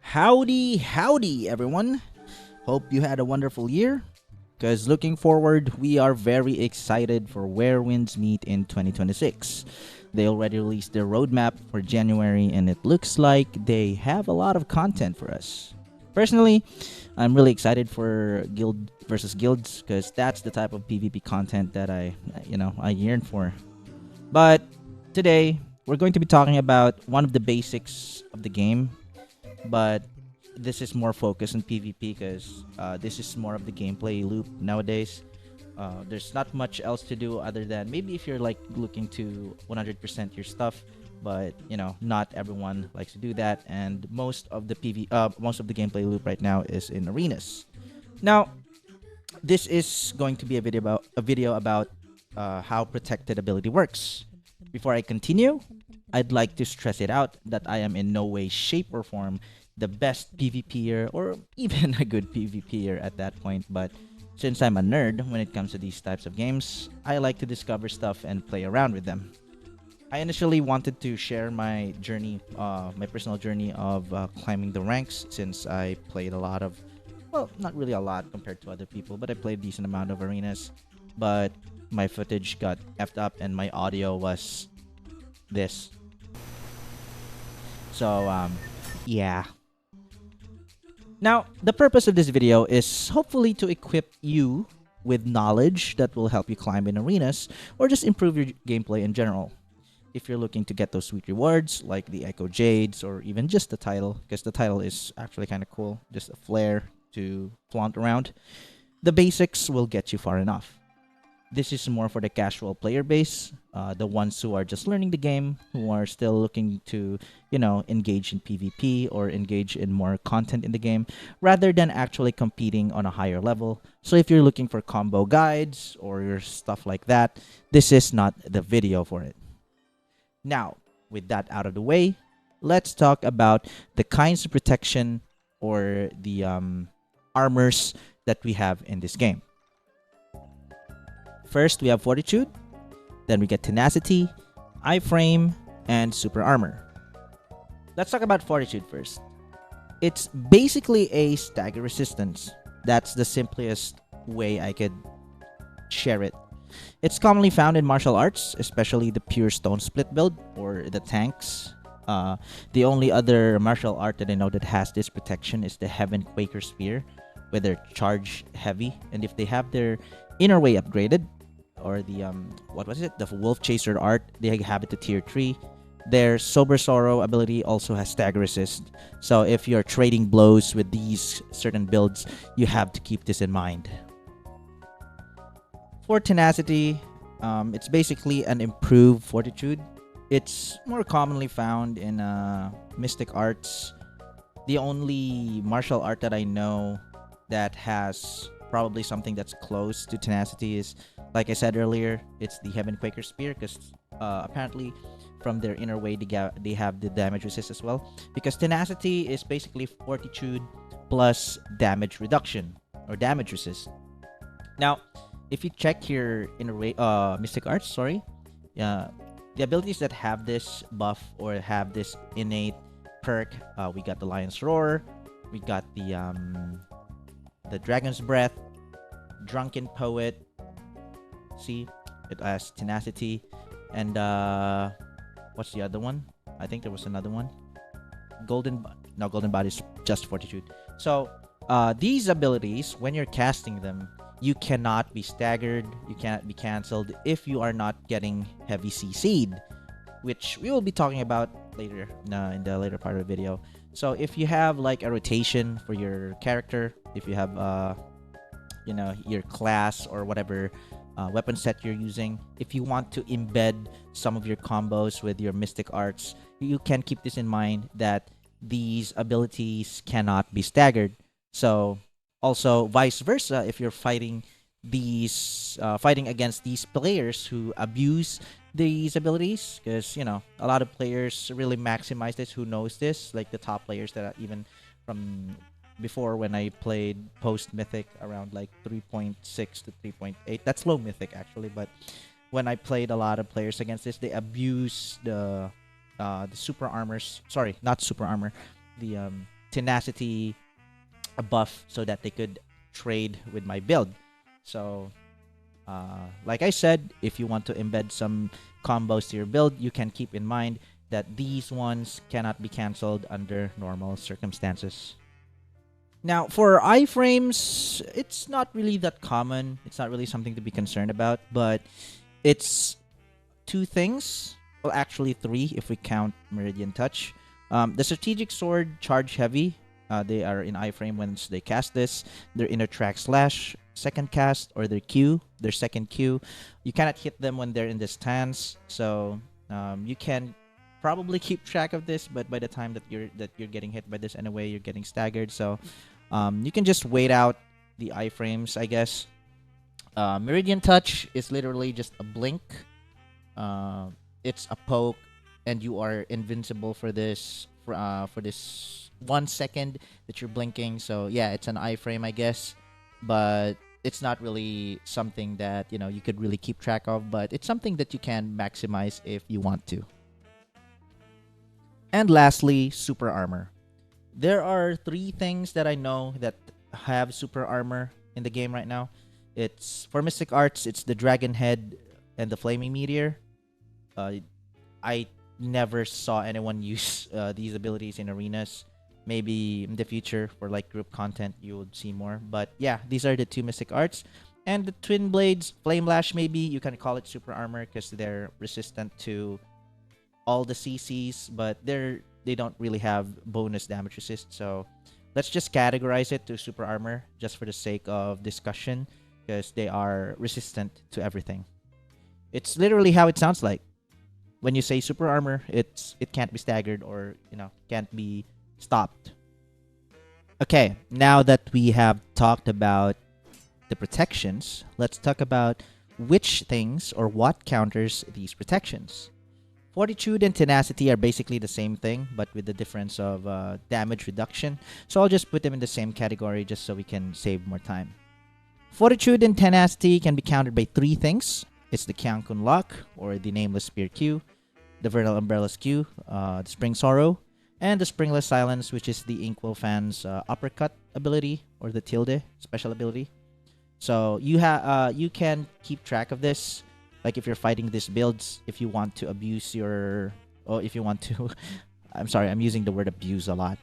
Howdy, everyone. Hope you had a wonderful year. Because looking forward, we are very excited for Where Winds Meet in 2026. They already released their roadmap for January, and it looks like they have a lot of content for us. Personally, I'm really excited for Guild versus Guilds because that's the type of PvP content that I yearn for. But today, we're going to be talking about one of the basics of the game, but this is more focused on PvP because this is more of the gameplay loop nowadays. There's not much else to do other than maybe if you're like looking to 100% your stuff, but not everyone likes to do that, and most of the gameplay loop right now is in arenas. Now, this is going to be a video about how protected ability works. Before I continue, I'd like to stress it out that I am in no way, shape, or form the best PvPer or even a good PvPer at that point, but since I'm a nerd when it comes to these types of games, I like to discover stuff and play around with them. I initially wanted to share my journey, my personal journey of climbing the ranks since I played a lot of, well, not really a lot compared to other people, but I played a decent amount of arenas. But my footage got effed up and my audio was this. So, yeah. Now, the purpose of this video is hopefully to equip you with knowledge that will help you climb in arenas or just improve your gameplay in general. If you're looking to get those sweet rewards like the Echo Jades or even just the title, because the title is actually kind of cool, just a flare to flaunt around, the basics will get you far enough. This is more for the casual player base, the ones who are just learning the game, who are still looking to, engage in PvP or engage in more content in the game, rather than actually competing on a higher level. So if you're looking for combo guides or stuff like that, this is not the video for it. Now, with that out of the way, let's talk about the kinds of protection or the armors that we have in this game. First, we have Fortitude, then we get Tenacity, iframe, and Super Armor. Let's talk about Fortitude first. It's basically a stagger resistance. That's the simplest way I could share it. It's commonly found in martial arts, especially the pure stone split build or the tanks. The only other martial art that I know that has this protection is the Heaven Quaker Spear, where they're charge heavy, and if they have their inner way upgraded, or the the Wolf Chaser art, they have it to tier 3. Their Sober Sorrow ability also has stagger resist, so if you're trading blows with these certain builds, you have to keep this in mind. For Tenacity, it's basically an improved Fortitude. It's more commonly found in Mystic Arts. The only martial art that I know that has probably something that's close to Tenacity is, like I said earlier, it's the Heaven Quaker Spear, because apparently from their inner way they have the damage resist as well, because Tenacity is basically Fortitude plus damage reduction or damage resist. Now, if you check here in Mystic Arts, the abilities that have this buff or have this innate perk, we got the Lion's Roar, we got the Dragon's Breath, Drunken Poet. See, it has Tenacity, and what's the other one? I think there was another one. Golden Body is just Fortitude. So these abilities, when you're casting them, you cannot be staggered, you cannot be cancelled if you are not getting heavy CC'd, which we will be talking about later in the later part of the video. So if you have like a rotation for your character, if you have your class or whatever weapon set you're using, if you want to embed some of your combos with your Mystic Arts, you can keep this in mind that these abilities cannot be staggered. So also vice versa, if you're fighting against these players who abuse these abilities, because a lot of players really maximize this, who knows this, like the top players that are even from before, when I played post mythic around like 3.6 to 3.8. That's low mythic actually, but when I played a lot of players against this, they abuse the super armors. Sorry, not super armor. The tenacity a buff so that they could trade with my build. So, like I said, if you want to embed some combos to your build, you can keep in mind that these ones cannot be cancelled under normal circumstances. Now, for iframes, it's not really that common. It's not really something to be concerned about, but it's two things. Well, actually, three if we count Meridian Touch. The Strategic Sword charge heavy. They are in iframe once they cast this. Their inner track slash, second cast, or their Q, their second Q. You cannot hit them when they're in this stance, so you can probably keep track of this. But by the time that you're getting hit by this anyway, you're getting staggered. So you can just wait out the iframes, I guess. Meridian Touch is literally just a blink. It's a poke, and you are invincible for this 1 second that you're blinking. So yeah, it's an iframe, I guess, but it's not really something that you could really keep track of. But it's something that you can maximize if you want to. And lastly, super armor. There are 3 things that I know that have super armor in the game right now. It's for Mystic Arts, it's the Dragon Head and the Flaming Meteor. I never saw anyone use these abilities in arenas. Maybe in the future for like group content you would see more. But yeah, these are the 2 Mystic Arts. And the Twin Blades, Flame Lash, maybe you can call it super armor because they're resistant to all the CCs, but they don't really have bonus damage resist. So let's just categorize it to super armor just for the sake of discussion, because they are resistant to everything. It's literally how it sounds like. When you say super armor, it can't be staggered or can't be stopped. Okay, now that we have talked about the protections, let's talk about which things or what counters these protections. Fortitude and Tenacity are basically the same thing, but with the difference of damage reduction. So I'll just put them in the same category just so we can save more time. Fortitude and Tenacity can be countered by 3 things. It's the Kyankun Lock, or the Nameless Spear Q, the Vernal Umbrella's Q, the Spring Sorrow, and the Springless Silence, which is the Inkwell Fan's Uppercut ability, or the Tilde special ability. So you can keep track of this. Like if you're fighting these builds, if you want to abuse your, or if you want to, I'm sorry, I'm using the word abuse a lot.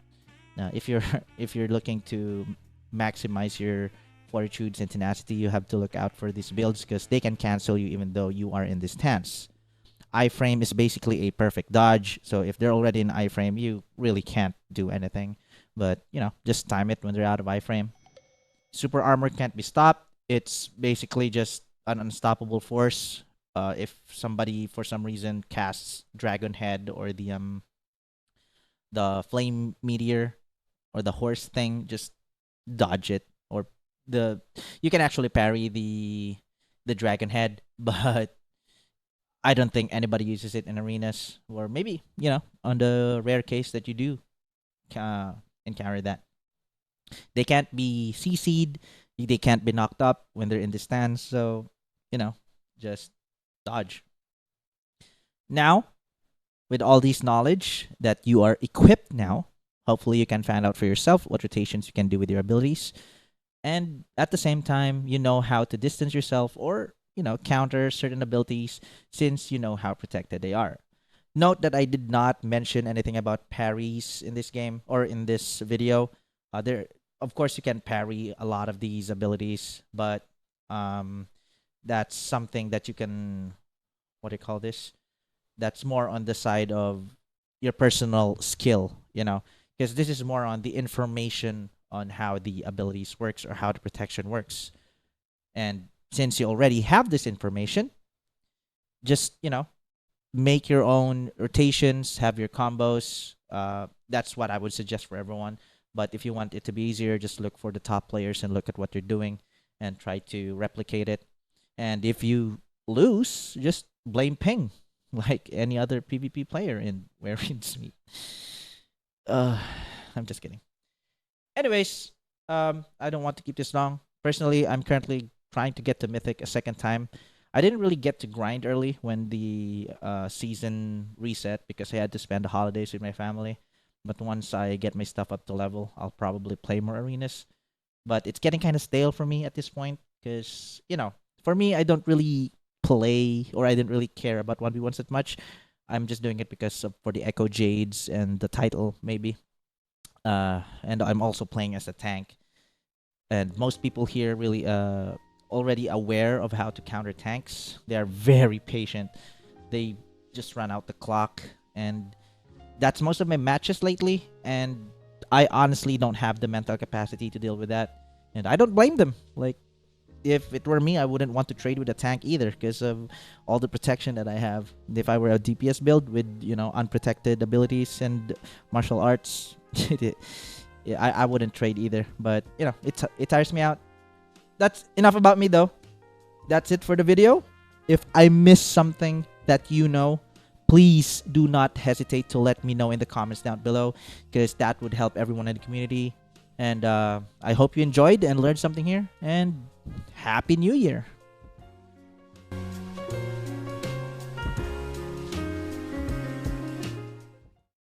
If you're looking to maximize your Fortitudes and Tenacity, you have to look out for these builds because they can cancel you even though you are in this stance. Iframe is basically a perfect dodge, so if they're already in iframe, you really can't do anything. But just time it when they're out of iframe. Super armor can't be stopped. It's basically just an unstoppable force. If somebody for some reason casts Dragon Head or the Flame Meteor or the horse thing, just dodge it. Or you can actually parry the Dragon Head, but I don't think anybody uses it in arenas. Or maybe on the rare case that you do encounter that. They can't be CC'd. They can't be knocked up when they're in the stance. So just dodge. Now, with all this knowledge that you are equipped now, hopefully you can find out for yourself what rotations you can do with your abilities. And at the same time, you know how to distance yourself or, counter certain abilities since you know how protected they are. Note that I did not mention anything about parries in this game or in this video. Of course, you can parry a lot of these abilities, but that's something that you can, what do you call this? That's more on the side of your personal skill, because this is more on the information on how the abilities works or how the protection works. And since you already have this information, just, make your own rotations, have your combos. That's what I would suggest for everyone. But if you want it to be easier, just look for the top players and look at what they're doing and try to replicate it. And if you lose, just blame Ping, like any other PvP player in Where Reeds Meet. I'm just kidding. Anyways, I don't want to keep this long. Personally, I'm currently trying to get to Mythic a second time. I didn't really get to grind early when the season reset because I had to spend the holidays with my family. But once I get my stuff up to level, I'll probably play more arenas. But it's getting kind of stale for me at this point because, for me, I don't really play or I didn't really care about 1v1s that much. I'm just doing it because for the Echo Jades and the title, maybe. And I'm also playing as a tank. And most people here really already aware of how to counter tanks. They are very patient. They just run out the clock, and that's most of my matches lately. And I honestly don't have the mental capacity to deal with that, and I don't blame them. Like, if it were me, I wouldn't want to trade with a tank either because of all the protection that I have. If I were a DPS build with unprotected abilities and martial arts, yeah, I wouldn't trade either. But it tires me out. That's enough about me though. That's it for the video. If I missed something that please do not hesitate to let me know in the comments down below, because that would help everyone in the community. And I hope you enjoyed and learned something here. And Happy New Year!